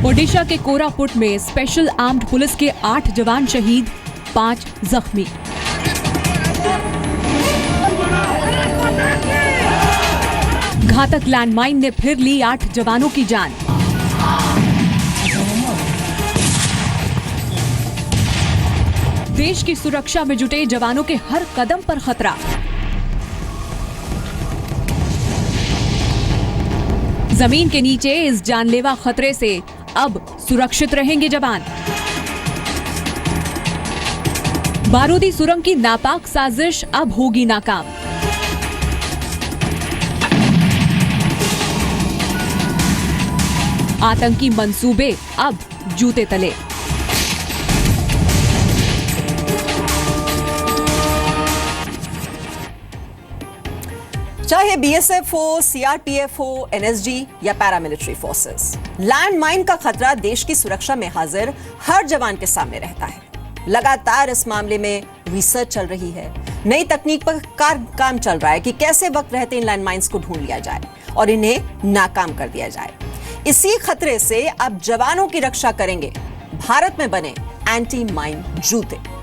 ओडिशा के कोरापुट में special armed police के 8 जवान शहीद, 5 जख्मी। घातक लैंडमाइन ने फिर ली 8 जवानों की जान। देश की सुरक्षा में जुटे जवानों के हर कदम पर खतरा। जमीन के नीचे इस जानलेवा खतरे से अब सुरक्षित रहेंगे जवान। बारूदी सुरंग की नापाक साजिश अब होगी नाकाम। आतंकी मंसूबे अब जूते तले। चाहे बीएसएफ हो, सीआरपीएफ हो, एनएसजी या पैरामिलिट्री फोर्सेस, लैंड माइन का खतरा देश की सुरक्षा में हाजिर हर जवान के सामने रहता है। लगातार इस मामले में रिसर्च चल रही है, नई तकनीक पर काम चल रहा है कि कैसे वक्त रहते इन लैंड माइन्स को ढूंढ लिया जाए और इन्हें नाकाम कर दिया जाए। इसी खतरे से अब जवानों की रक्षा करेंगे भारत में बने एंटी माइन जूते।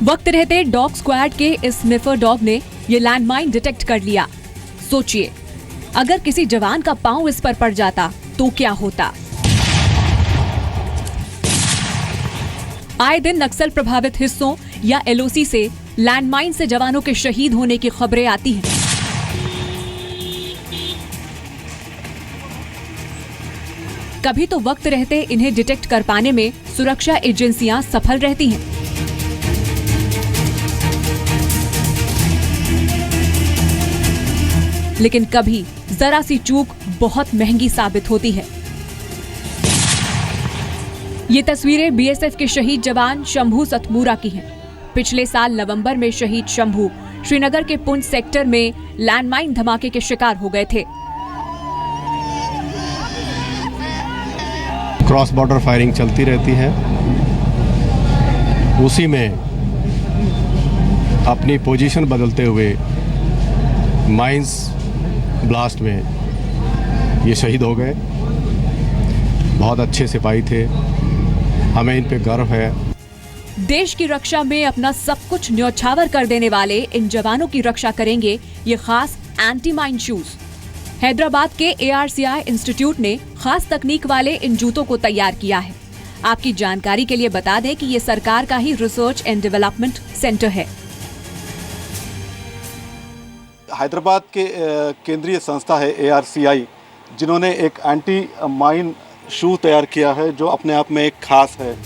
वक्त रहते डॉग स्क्वाड के इस स्निफर डॉग ने ये लैंडमाइन डिटेक्ट कर लिया। सोचिए, अगर किसी जवान का पांव इस पर पड़ जाता तो क्या होता। आए दिन नक्सल प्रभावित हिस्सों या एलओसी से लैंडमाइन से जवानों के शहीद होने की खबरें आती हैं। कभी तो वक्त रहते इन्हें डिटेक्ट कर पाने में सुरक्षा एजेंसियां सफल रहती हैं, लेकिन कभी जरा सी चूक बहुत महंगी साबित होती है। ये तस्वीरें बीएसएफ के शहीद जवान शंभू सतमूरा की हैं। पिछले साल नवंबर में शहीद शंभू श्रीनगर के पुंछ सेक्टर में लैंडमाइन धमाके के शिकार हो गए थे। क्रॉस बॉर्डर फायरिंग चलती रहती है, उसी में अपनी पोजीशन बदलते हुए माइंस ब्लास्ट में ये शहीद हो गए। बहुत अच्छे सिपाही थे, हमें इन पे गर्व है। देश की रक्षा में अपना सब कुछ न्यौछावर कर देने वाले इन जवानों की रक्षा करेंगे ये खास एंटी माइन शूज। हैदराबाद के ARCI इंस्टीट्यूट ने खास तकनीक वाले इन जूतों को तैयार किया है। आपकी जानकारी के लिए बता दें कि ये सरकार का ही रिसर्च एंड डेवलपमेंट सेंटर है। हैदराबाद के केंद्रीय संस्था है ARCI, जिन्होंने एक एंटी माइन शू तैयार किया है जो अपने आप में एक खास है।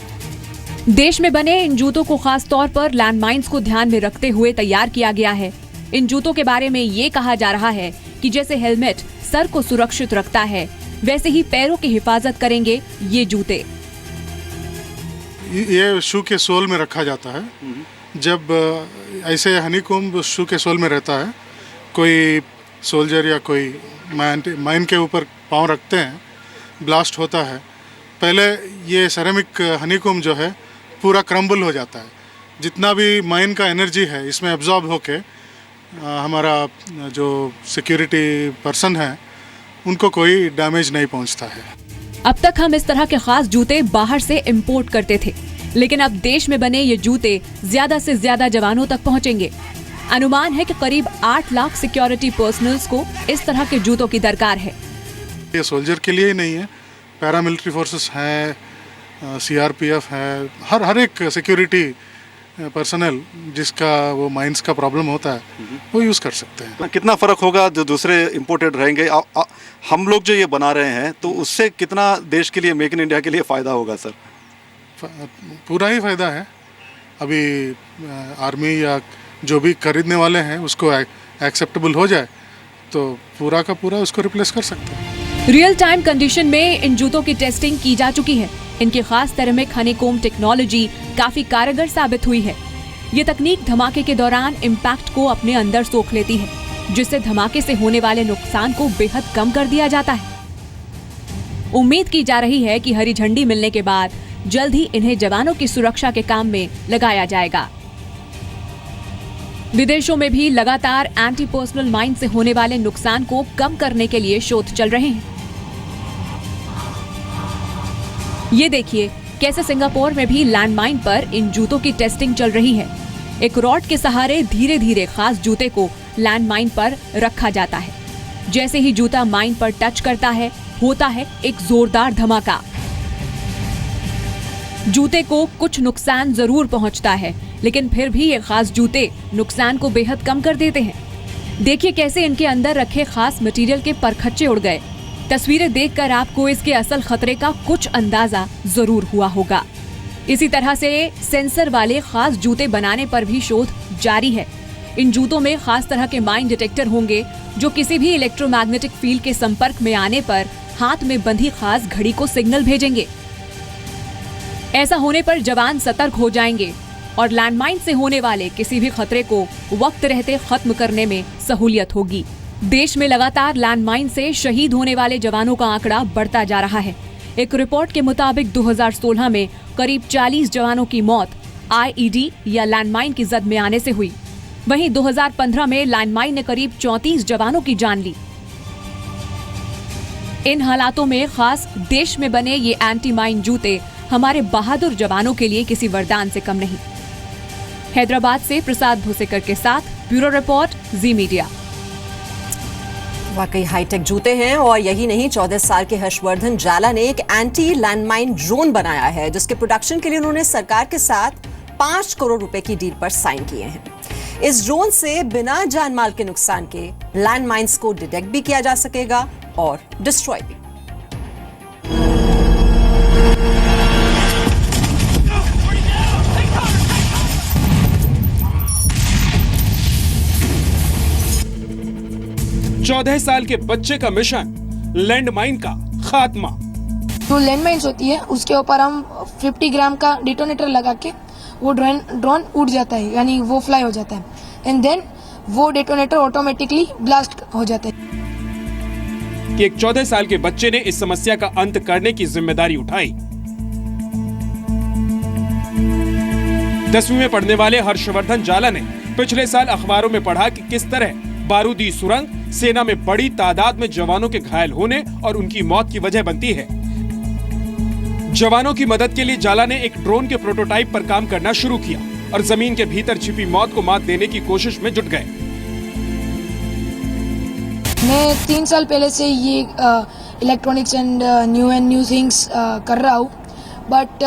देश में बने इन जूतों को खास तौर पर लैंडमाइंस को ध्यान में रखते हुए तैयार किया गया है। इन जूतों के बारे में ये कहा जा रहा है कि जैसे हेलमेट सर को सुरक्षित रखता है, वैसे ही पैरों की हिफाजत करेंगे ये जूते। ये शू के सोल में रखा जाता है। जब ऐसे हनीकॉम्ब शू के सोल में रहता है, कोई सोल्जर या कोई माइन के ऊपर पाँव रखते हैं, ब्लास्ट होता है, पहले ये सेरेमिक हनीकॉम्ब जो है पूरा क्रम्बल हो जाता है। जितना भी माइन का एनर्जी है इसमें एब्जॉर्ब होके हमारा जो सिक्योरिटी पर्सन है उनको कोई डैमेज नहीं पहुंचता है। अब तक हम इस तरह के खास जूते बाहर से इंपोर्ट करते थे, लेकिन अब देश में बने ये जूते ज्यादा से ज्यादा जवानों तक पहुंचेंगे। अनुमान है कि करीब 8 लाख सिक्योरिटी पर्सनल्स को इस तरह के जूतों की दरकार है। ये सोल्जर के लिए ही नहीं है, पैरामिलिट्री फोर्सेस हैं, CRPF है, हर एक सिक्योरिटी पर्सनल जिसका वो माइंस का प्रॉब्लम होता है वो यूज़ कर सकते हैं। कितना फ़र्क होगा जो दूसरे इंपोर्टेड रहेंगे? हम लोग जो ये बना रहे हैं तो उससे कितना देश के लिए, मेक इन इंडिया के लिए फ़ायदा होगा सर? पूरा ही फ़ायदा है। अभी आर्मी या जो भी खरीदने वाले हैं उसको एक्सेप्टेबल हो जाए तो पूरा का पूरा उसको रिप्लेस कर सकते हैं। रियल टाइम कंडीशन में इन जूतों की टेस्टिंग की जा चुकी है। इनकी खास सेरेमिक हनीकॉम्ब टेक्नोलॉजी काफी कारगर साबित हुई है। ये तकनीक धमाके के दौरान इम्पैक्ट को अपने अंदर सोख लेती है, जिससे धमाके से होने वाले नुकसान को बेहद कम कर दिया जाता है। उम्मीद की जा रही है कि हरी झंडी मिलने के बाद जल्द ही इन्हें जवानों की सुरक्षा के काम में लगाया जाएगा। विदेशों में भी लगातार एंटी पर्सनल माइन से होने वाले नुकसान को कम करने के लिए शोध चल रहे हैं। ये देखिए कैसे सिंगापुर में भी लैंडमाइन पर इन जूतों की टेस्टिंग चल रही है। एक रॉड के सहारे धीरे धीरे खास जूते को लैंडमाइन पर रखा जाता है। जैसे ही जूता माइन पर टच करता है, होता है एक जोरदार धमाका। जूते को कुछ नुकसान जरूर पहुंचता है, लेकिन फिर भी ये खास जूते नुकसान को बेहद कम कर देते हैं। देखिए कैसे इनके अंदर रखे खास मटेरियल के परखच्चे उड़ गए। तस्वीरें देखकर आपको इसके असल खतरे का कुछ अंदाजा जरूर हुआ होगा। इसी तरह से सेंसर वाले खास जूते बनाने पर भी शोध जारी है। इन जूतों में खास तरह के माइन डिटेक्टर होंगे जो किसी भी इलेक्ट्रोमैग्नेटिक फील्ड के संपर्क में आने पर हाथ में बंधी खास घड़ी को सिग्नल भेजेंगे। ऐसा होने पर जवान सतर्क हो जाएंगे और लैंडमाइन से होने वाले किसी भी खतरे को वक्त रहते खत्म करने में सहूलियत होगी। देश में लगातार लैंडमाइन से शहीद होने वाले जवानों का आंकड़ा बढ़ता जा रहा है। एक रिपोर्ट के मुताबिक 2016 में करीब 40 जवानों की मौत आईईडी या लैंडमाइन की जद में आने से हुई। वहीं 2015 में लैंडमाइन ने करीब 34 जवानों की जान ली। इन हालातों में खास देश में बने ये एंटी माइन जूते हमारे बहादुर जवानों के लिए किसी वरदान से कम नहीं। हैदराबाद से प्रसाद भूसेकर के साथ ब्यूरो रिपोर्ट, जी मीडिया। वाकई हाईटेक जूते हैं। और यही नहीं, 14 साल के हर्षवर्धन जाला ने एक एंटी लैंडमाइन ड्रोन बनाया है, जिसके प्रोडक्शन के लिए उन्होंने सरकार के साथ 5 करोड़ रुपए की डील पर साइन किए हैं। इस ड्रोन से बिना जान माल के नुकसान के लैंडमाइंस को डिटेक्ट भी किया जा सकेगा और डिस्ट्रॉय भी। चौदह साल के बच्चे का मिशन, लैंडमाइन का खात्मा। जो लैंडमाइंस होती है उसके ऊपर हम 50 ग्राम का डिटोनेटर लगा के वो ड्रोन उड़ जाता है, यानी वो फ्लाई हो जाता है, एंड देन वो डिटोनेटर ऑटोमेटिकली ब्लास्ट हो जाता है। कि एक 14 साल के बच्चे ने इस समस्या का अंत करने की जिम्मेदारी उठाई। 10वीं में पढ़ने वाले हर्षवर्धन जाला ने पिछले साल अखबारों में पढ़ा कि किस तरह बारूदी सुरंग सेना में बड़ी तादाद में जवानों के घायल होने और उनकी मौत की वजह बनती है। जवानों की मदद के लिए जाला ने एक ड्रोन के प्रोटोटाइप पर काम करना शुरू किया और जमीन के भीतर छिपी मौत को मात देने की कोशिश में जुट गए। मैं 3 साल पहले से ये इलेक्ट्रॉनिक्स एंड न्यू थिंग्स कर रहा हूँ, बट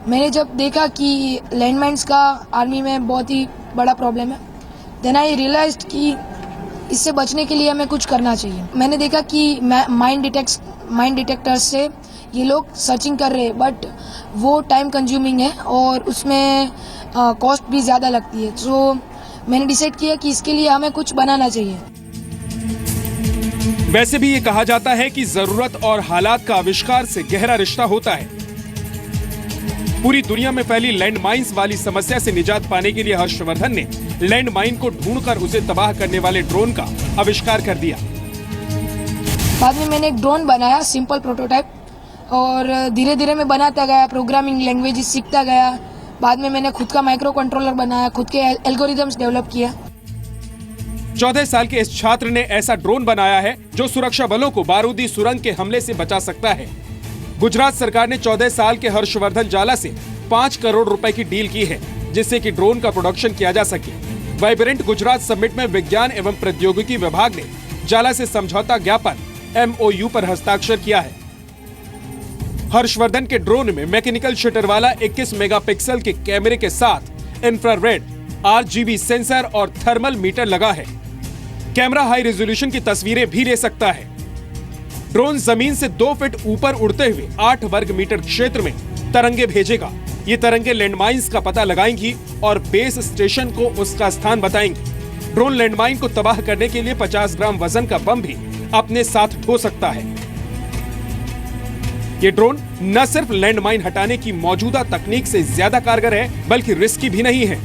मैंने जब देखा कि लैंडमाइंस का आर्मी में बहुत ही बड़ा प्रॉब्लम है, देन आई रियलाइज्ड कि इससे बचने के लिए हमें कुछ करना चाहिए। मैंने देखा कि माइन डिटेक्टर से ये लोग सर्चिंग कर रहे हैं, बट वो टाइम कंज्यूमिंग है और उसमें कॉस्ट भी ज़्यादा लगती है। सो मैंने डिसाइड किया कि इसके लिए हमें कुछ बनाना चाहिए। वैसे भी ये कहा जाता है कि जरूरत और हालात का आविष्कार से गहरा रिश्ता होता है। पूरी दुनिया में फैली लैंडमाइंस वाली समस्या से निजात पाने के लिए हर्षवर्धन ने लैंडमाइन को ढूंढकर उसे तबाह करने वाले ड्रोन का आविष्कार कर दिया। बाद में मैंने एक ड्रोन बनाया, सिंपल प्रोटोटाइप, और धीरे धीरे मैं बनाता गया, प्रोग्रामिंग लैंग्वेजेस सीखता गया। बाद में मैंने खुद का माइक्रो कंट्रोलर बनाया, खुद के एल्गोरिथम्स डेवलप किया। 14 साल के इस छात्र ने ऐसा ड्रोन बनाया है जो सुरक्षा बलों को बारूदी सुरंग के हमले से बचा सकता है। गुजरात सरकार ने 14 साल के हर्षवर्धन जाला से 5 करोड़ रुपए की डील की है, जिससे कि ड्रोन का प्रोडक्शन किया जा सके। वाइब्रेंट गुजरात समिट में विज्ञान एवं प्रौद्योगिकी विभाग ने जाला से समझौता ज्ञापन MOU पर हस्ताक्षर किया है। हर्षवर्धन के ड्रोन में मैकेनिकल शटर वाला 21 मेगापिक्सल के कैमरे के साथ इंफ्रारेड, RGB सेंसर और थर्मल मीटर लगा है। कैमरा हाई रेजोल्यूशन की तस्वीरें भी ले सकता है। ड्रोन जमीन से 2 फीट ऊपर उड़ते हुए 8 वर्ग मीटर क्षेत्र में तरंगे भेजेगा। ये तरंगे लैंडमाइंस का पता लगाएंगी और बेस स्टेशन को उसका स्थान बताएंगी। ड्रोन लैंडमाइन को तबाह करने के लिए 50 ग्राम वजन का बम भी अपने साथ ढो सकता है। ये ड्रोन न सिर्फ लैंडमाइन हटाने की मौजूदा तकनीक से ज्यादा कारगर है, बल्कि रिस्की भी नहीं है।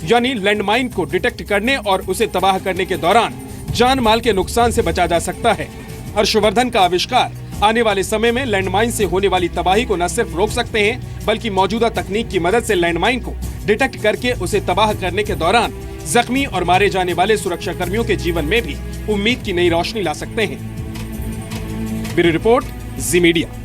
यानी लैंडमाइन को डिटेक्ट करने और उसे तबाह करने के दौरान जान माल के नुकसान से बचा जा सकता है। हर्षवर्धन का आविष्कार आने वाले समय में लैंडमाइन से होने वाली तबाही को न सिर्फ रोक सकते हैं, बल्कि मौजूदा तकनीक की मदद से लैंडमाइन को डिटेक्ट करके उसे तबाह करने के दौरान जख्मी और मारे जाने वाले सुरक्षा कर्मियों के जीवन में भी उम्मीद की नई रोशनी ला सकते हैं। ब्यूरो रिपोर्ट, जी मीडिया।